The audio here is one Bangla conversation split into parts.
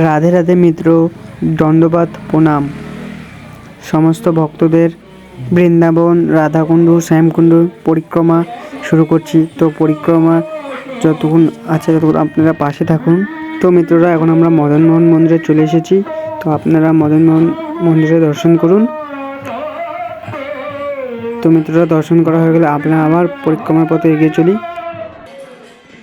রাধে রাধে মিত্র, দণ্ডবাদ প্রণাম। সমস্ত ভক্তদের বৃন্দাবন, রাধাকুণ্ড, শ্যামকুণ্ড পরিক্রমা শুরু করছি। তো পরিক্রমা যতক্ষণ আছে ততক্ষণ আপনারা পাশে থাকুন। তো মিত্ররা, এখন আমরা মদনমোহন মন্দিরে চলে এসেছি। তো আপনারা মদনমোহন মন্দিরে দর্শন করুন। তো মিত্ররা, দর্শন করা হয়ে গেলে আপনারা আবার পরিক্রমার পথে এগিয়ে চলি।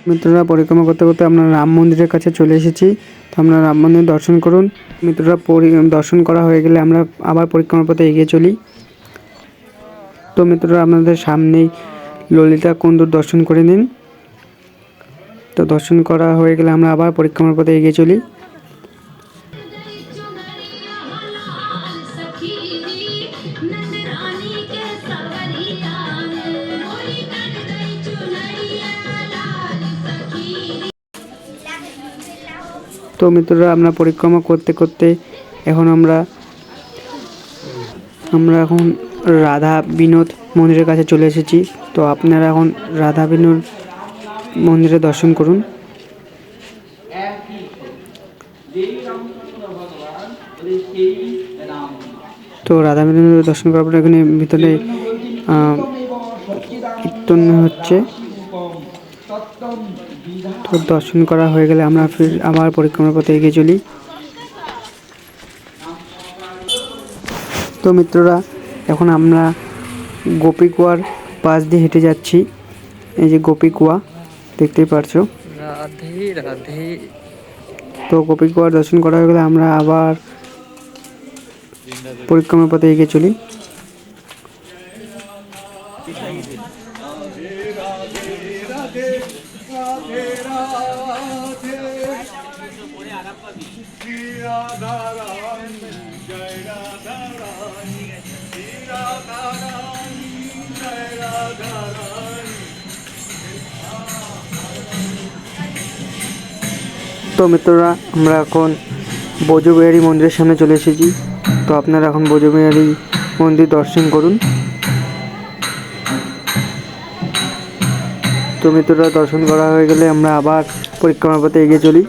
মিত্ররা, পরিক্রমা করতে করতে আমরা রাম মন্দিরের কাছে চলে এসেছি। তো আমরা রাম মন্দির দর্শন করুন। মিত্ররা, দর্শন করা হয়ে গেলে আমরা আবার পরিক্রমার পথে এগিয়ে চলি। তো মিত্ররা, আপনাদের সামনেই ললিতা কুণ্ডুর দর্শন করে নিন। তো দর্শন করা হয়ে গেলে আমরা আবার পরিক্রমার পথে এগিয়ে চলি। তো মিত্ররা, আমরা পরিক্রমা করতে করতে এখন আমরা এখন রাধা বিনোদ মন্দিরের কাছে চলে এসেছি। তো আপনারা এখন রাধা বিনোদ মন্দিরে দর্শন করুন। তো রাধা বিনোদ দর্শন করার পরে এখানে ভিতরে কীর্তন হচ্ছে। তো দর্শন করা হয়ে গেলে আমরা ফির আবার পরিক্রমার পথে এগিয়ে চলি। তো মিত্ররা, এখন আমরা গোপী কুয়ার পাশ দিয়ে হেঁটে যাচ্ছি। এই যে গোপী কুয়া দেখতেই পারছো। রাধে রাধে। তো গোপী কুয়ার দর্শন করা হয়ে গেলে আমরা আবার পরিক্রমার পথে এগিয়ে চলি। তো মিত্ররা, আমরা এখন ব্রজবিহারী মন্দিরের সামনে চলে এসেছি। তো আপনারা এখন ব্রজবিহারী মন্দির দর্শন করুন। তো মিত্ররা, দর্শন করা হয়ে গেলে আমরা আবার পরিক্রমার পথে এগিয়ে চলি।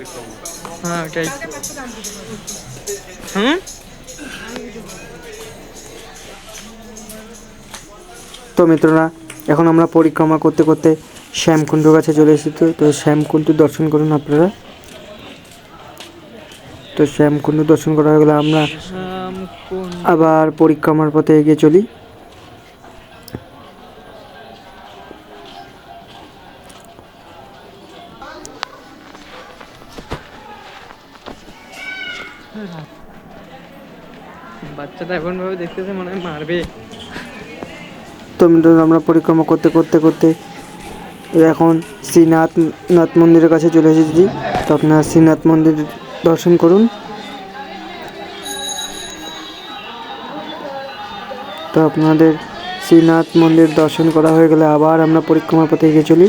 তো মিত্ররা, এখন আমরা পরিক্রমা করতে করতে শ্যামকুণ্ডর কাছে চলে এসেছি। তো শ্যামকুণ্ড দর্শন করুন আপনারা। তো শ্যামকুণ্ড দর্শন করা হয়ে গেলে আমরা আবার পরিক্রমার পথে এগিয়ে চলি। বাচ্চাটা এখন ভাবে দেখতেছে, মনে হয় মারবে। তো আমরা পরিক্রমা করতে করতে করতে এখন শ্রীনাথ মন্দিরের কাছে চলে এসেছি। তো আপনারা শ্রীনাথ মন্দির দর্শন করুন। তো আপনাদের শ্রীনাথ মন্দির দর্শন করা হয়ে গেলে আবার আমরা পরিক্রমার পথে এগিয়ে চলি।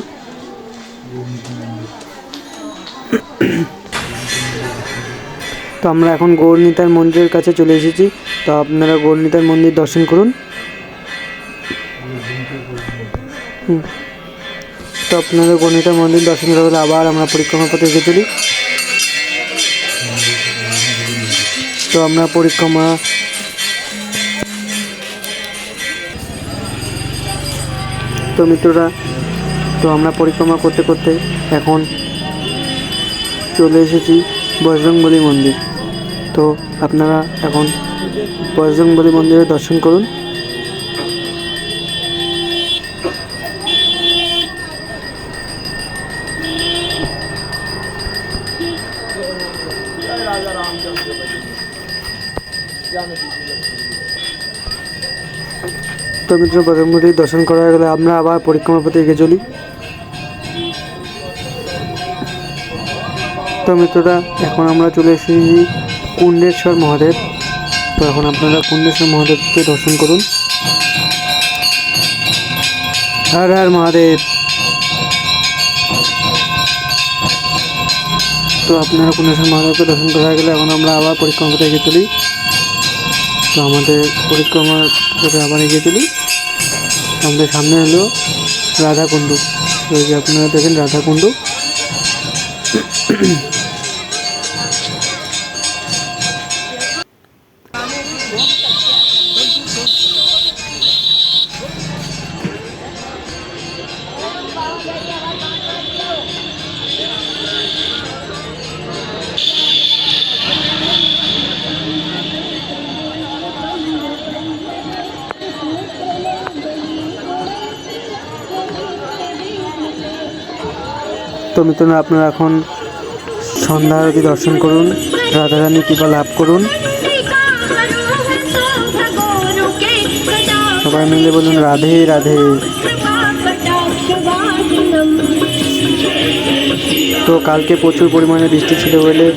তো আমরা এখন গৌরনীতার মন্দিরের কাছে চলে এসেছি। তো আপনারা গৌরনীতার মন্দির দর্শন করুন। তো আপনাদের গৌরনীতার মন্দির দর্শন করা হলে আবার আমরা পরিক্রমার পথে এগিয়ে চলি। তো আমরা পরিক্রমা তো মিত্ররা, তো আমরা পরিক্রমা করতে করতে এখন চলে এসেছি বজরংবলী মন্দির। তো আপনারা এখন বজরংবলী মন্দিরে দর্শন করুন। তো মিত্র, বজরংবলী দর্শন করা হয়ে গেলে আমরা আবার পরিক্রমার পথে এগিয়ে চলি। তো মিত্ররা, এখন আমরা চলে এসেছি কুণ্ডেশ্বর মহাদেব। তো এখন আপনারা কুণ্ডেশ্বর মহাদেবকে দর্শন করুন। হর হর মহাদেব। তো আপনারা কুণ্ডেশ্বর মহাদেবকে দর্শন করা হয়ে গেলে এখন আমরা আবার পরিক্রমা পথে এগিয়ে চলি। তো আমাদের পরিক্রমার পথে আবার এগিয়ে চলি। আমাদের সামনে হলো রাধাকুণ্ড। তো এই যে আপনারা দেখেন রাধাকুণ্ড। তো মিত্ররা আপনারা এখন সন্ধ্যা আরতি দর্শন করুন, রাধারানী কৃপা লাভ করুন। সবাই মিলে বলুন রাধে রাধে। তো কালকে প্রচুর পরিমাণে বৃষ্টি ছিল বলে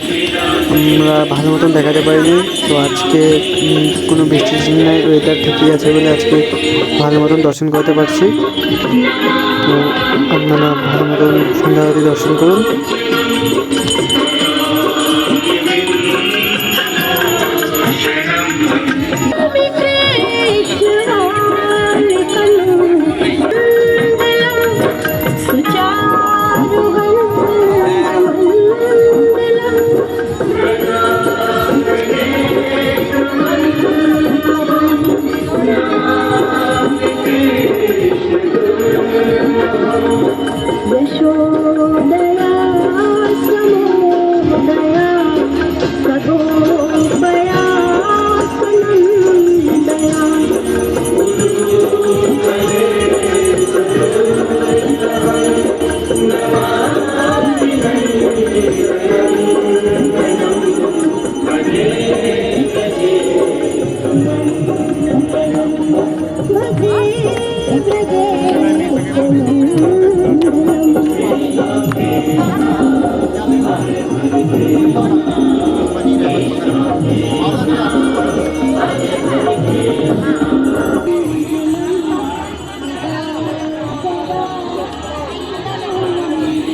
আমরা ভালো মতন দেখাতে পারিনি। তো আজকে কোনো বৃষ্টি নেই, ওয়েদার ঠিকই আছে বলে আজকে ভালো মতন দর্শন করতে পারছি। তো আপনারা ভালো মতন সন্ধ্যা আরতি দর্শন করুন।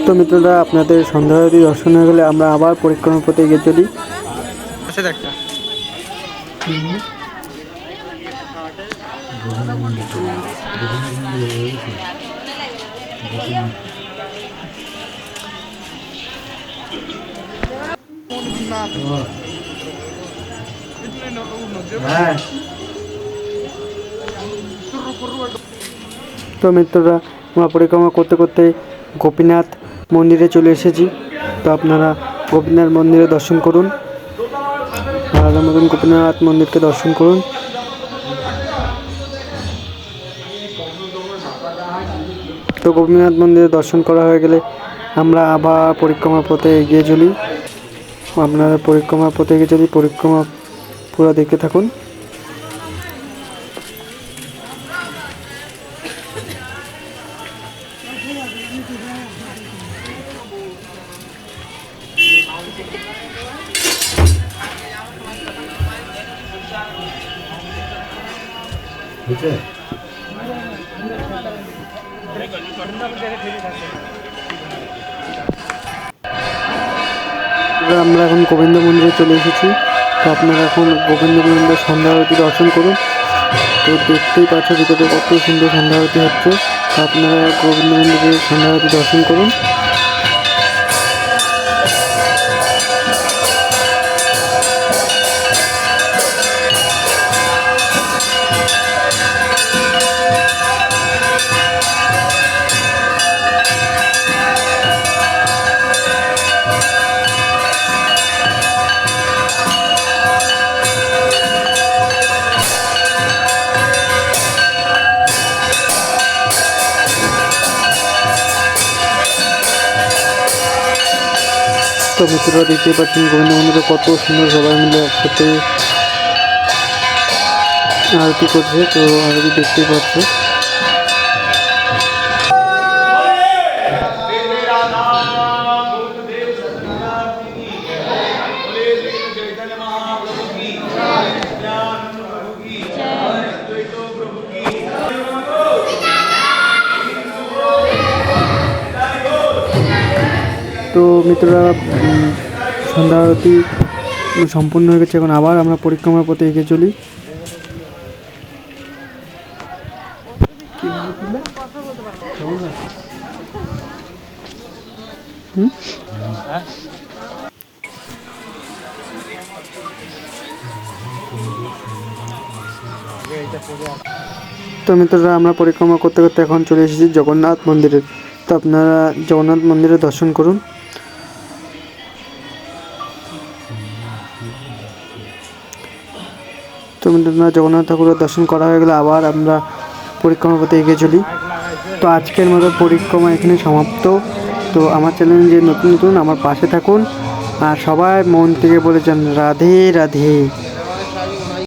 তো মিত্ররা আপনাদের সন্ধ্যা আরতি দর্শন হয়ে গেলে আমরা আবার পরিক্রমার পথে এগিয়ে চলি। তো মিত্ররা আমরা পরিক্রমা করতে করতে গোপীনাথ মন্দিরে চলে এসেছি। তো আপনারা গোপীনাথ মন্দিরে দর্শন করুন, ভালো মতন গোপীনাথ মন্দিরকে দর্শন করুন। তো গোপীনাথ মন্দিরে দর্শন করা হয়ে গেলে আমরা আবার পরিক্রমার পথে এগিয়ে চলি। আপনারা পরিক্রমার পথে এগিয়ে চলি, পরিক্রমা পুরো দেখতে থাকুন। আমরা এখন গোবিন্দ মন্দিরে চলে এসেছি। তো আপনারা এখন গোবিন্দ মন্দিরে সন্ধ্যা আরতি দর্শন করুন। তো দেখতেই পাচ্ছ ভিতরে কত সুন্দর সন্ধ্যা আরতি হচ্ছে। তো আপনারা গোবিন্দ মন্দিরে সন্ধ্যা আরতি দর্শন করুন। তো মিত্ররা দেখতে পাচ্ছেন গোবিন্দ মন্দিরে কত সুন্দর সবাই মিলে একসাথে আরতি করছে। তো আরতি দেখতেই পাচ্ছে। তো মিত্ররা সন্ধ্যা আরতি সম্পূর্ণ হয়ে গেছে। এখন আবার আমরা পরিক্রমার পথে এগিয়ে চলি। তো মিত্ররা আমরা পরিক্রমা করতে করতে এখন চলে এসেছি জগন্নাথ মন্দিরে। তো আপনারা জগন্নাথ মন্দিরে দর্শন করুন। তো মিত্ররা জগন্নাথ ঠাকুরের দর্শন করা হয়ে গেলে আবার আমরা পরিক্রমা পথে এগিয়ে চলি। তো আজকের মতো পরিক্রমা এখানে সমাপ্ত। তো তো আমার চ্যানেল যে নতুন নতুন আমার পাশে থাকুন আর সবাই মন থেকে বলেছেন রাধে রাধে।